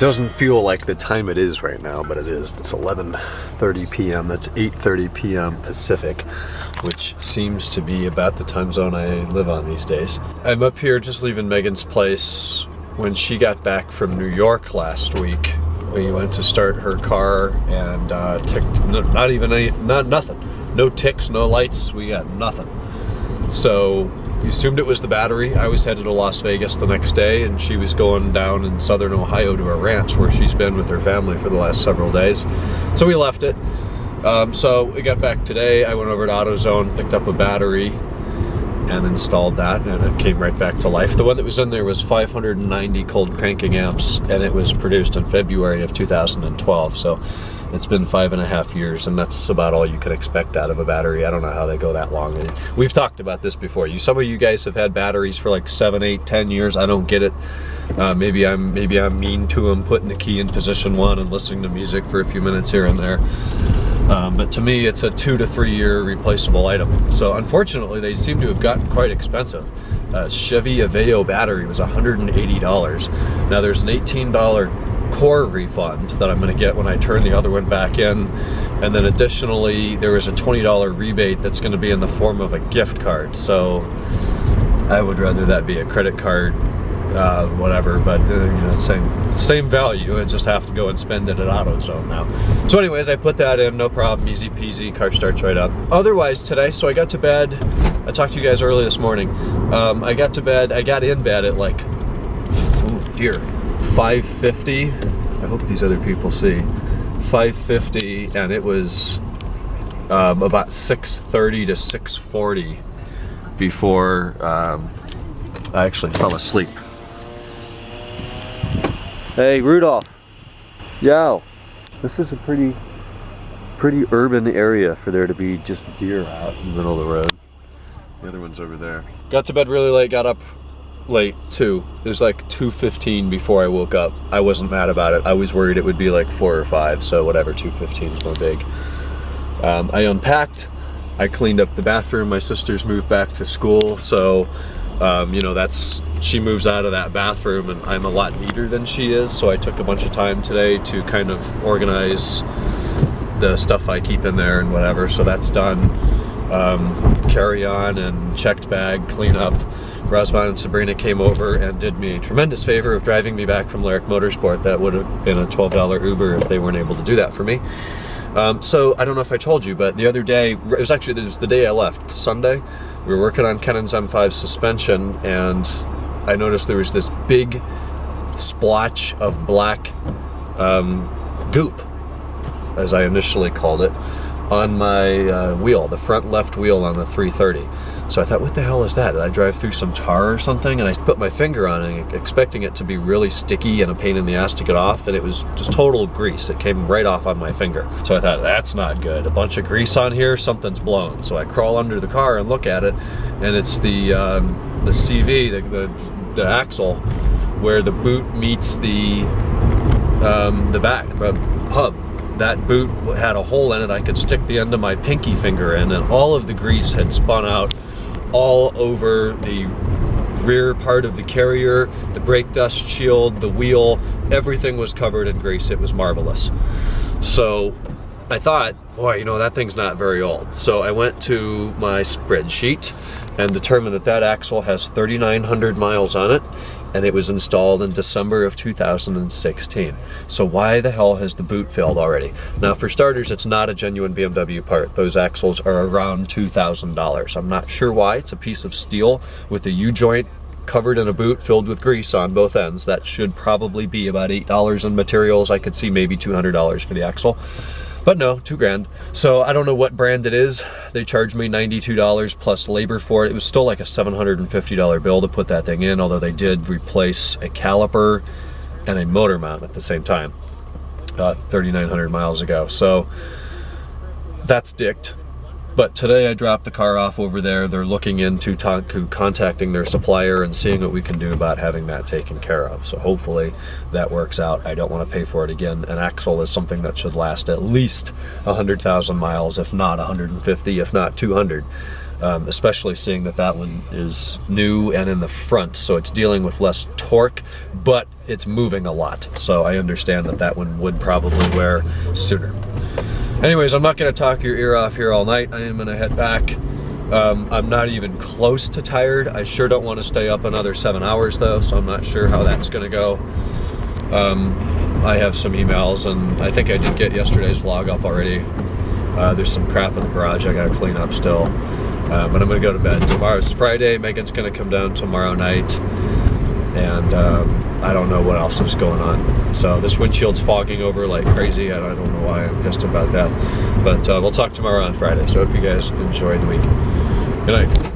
doesn't feel like the time it is right now, but it is. It's 11:30 p.m. That's 8:30 p.m. Pacific, which seems to be about the time zone I live on these days. I'm up here just leaving Megan's place. When she got back from New York last week, we went to start her car and ticked, not even anything, nothing. No ticks, no lights, we got nothing. So we assumed it was the battery. I was headed to Las Vegas the next day, and she was going down in southern Ohio to a ranch where she's been with her family for the last several days. So we left it. So we got back today. I went over to AutoZone, picked up a battery, and installed that, and it came right back to life. The one that was in there was 590 cold cranking amps, and it was produced in February of 2012. So it's been 5.5 years, and that's about all you can expect out of a battery. I don't know how they go that long. And we've talked about this before. Some of you guys have had batteries for like 7, 8, 10 years. I don't get it. Maybe I'm mean to them, putting the key in position 1 and listening to music for a few minutes here and there. But to me, it's a 2 to 3 year replaceable item. So unfortunately, they seem to have gotten quite expensive. Chevy Aveo battery was $180. Now there's an $18 core refund that I'm going to get when I turn the other one back in, and then additionally there was a $20 rebate that's going to be in the form of a gift card. So I would rather that be a credit card, whatever, but you know, same value. I just have to go and spend it at AutoZone now. So anyways, I put that in, no problem, easy peasy, car starts right up. Otherwise today, so I got to bed, I talked to you guys early this morning. I got in bed at like, oh dear, 5:50. I hope these other people see. 5:50, and it was about 6:30 to 6:40 before I actually fell asleep. Hey, Rudolf. Yo. This is a pretty urban area for there to be just deer out in the middle of the road. The other one's over there. Got to bed really late, got up late too. It was like 2:15 before I woke up. I wasn't mad about it. I was worried it would be like 4 or 5, so whatever, 2:15 is no big. I unpacked, I cleaned up the bathroom. My sister's moved back to school, so you know, she moves out of that bathroom, and I'm a lot neater than she is, so I took a bunch of time today to kind of organize the stuff I keep in there and whatever, so that's done. Carry on and checked bag, clean up. Razvan and Sabrina came over and did me a tremendous favor of driving me back from Lyric Motorsport. That would have been a $12 Uber if they weren't able to do that for me. So I don't know if I told you, but the other day, it was the day I left, Sunday. We were working on Kenan's M5 suspension, and I noticed there was this big splotch of black goop, as I initially called it, on my wheel, the front left wheel on the 330. So I thought, what the hell is that? Did I drive through some tar or something? And I put my finger on it, expecting it to be really sticky and a pain in the ass to get off, and it was just total grease. It came right off on my finger. So I thought, that's not good. A bunch of grease on here, something's blown. So I crawl under the car and look at it, and it's the CV, the axle, where the boot meets the hub. That boot had a hole in it I could stick the end of my pinky finger in, and all of the grease had spun out all over the rear part of the carrier, the brake dust shield, the wheel, everything was covered in grease. It was marvelous. So I thought, boy, you know, that thing's not very old. So I went to my spreadsheet and determined that that axle has 3,900 miles on it, and it was installed in December of 2016. So why the hell has the boot failed already? Now, for starters, it's not a genuine BMW part. Those axles are around $2,000. I'm not sure why. It's a piece of steel with a U-joint covered in a boot filled with grease on both ends. That should probably be about $8 in materials. I could see maybe $200 for the axle. But no, $2 grand. So I don't know what brand it is. They charged me $92 plus labor for it. It was still like a $750 bill to put that thing in, although they did replace a caliper and a motor mount at the same time, 3,900 miles ago. So that's dicked. But today I dropped the car off over there. They're looking into contacting their supplier and seeing what we can do about having that taken care of. So hopefully that works out. I don't want to pay for it again. An axle is something that should last at least 100,000 miles, if not 150, if not 200. especially seeing that that one is new and in the front, so it's dealing with less torque, but it's moving a lot. So I understand that that one would probably wear sooner. Anyways, I'm not gonna talk your ear off here all night. I am gonna head back. I'm not even close to tired. I sure don't want to stay up another 7 hours though, so I'm not sure how that's gonna go. I have some emails, and I think I did get yesterday's vlog up already. There's some crap in the garage I gotta clean up still. But I'm gonna go to bed. Tomorrow's Friday. Megan's gonna come down tomorrow night, and I don't know what else is going on. So this windshield's fogging over like crazy. I don't know why I'm pissed about that. But we'll talk tomorrow on Friday. So I hope you guys enjoy the week. Good night.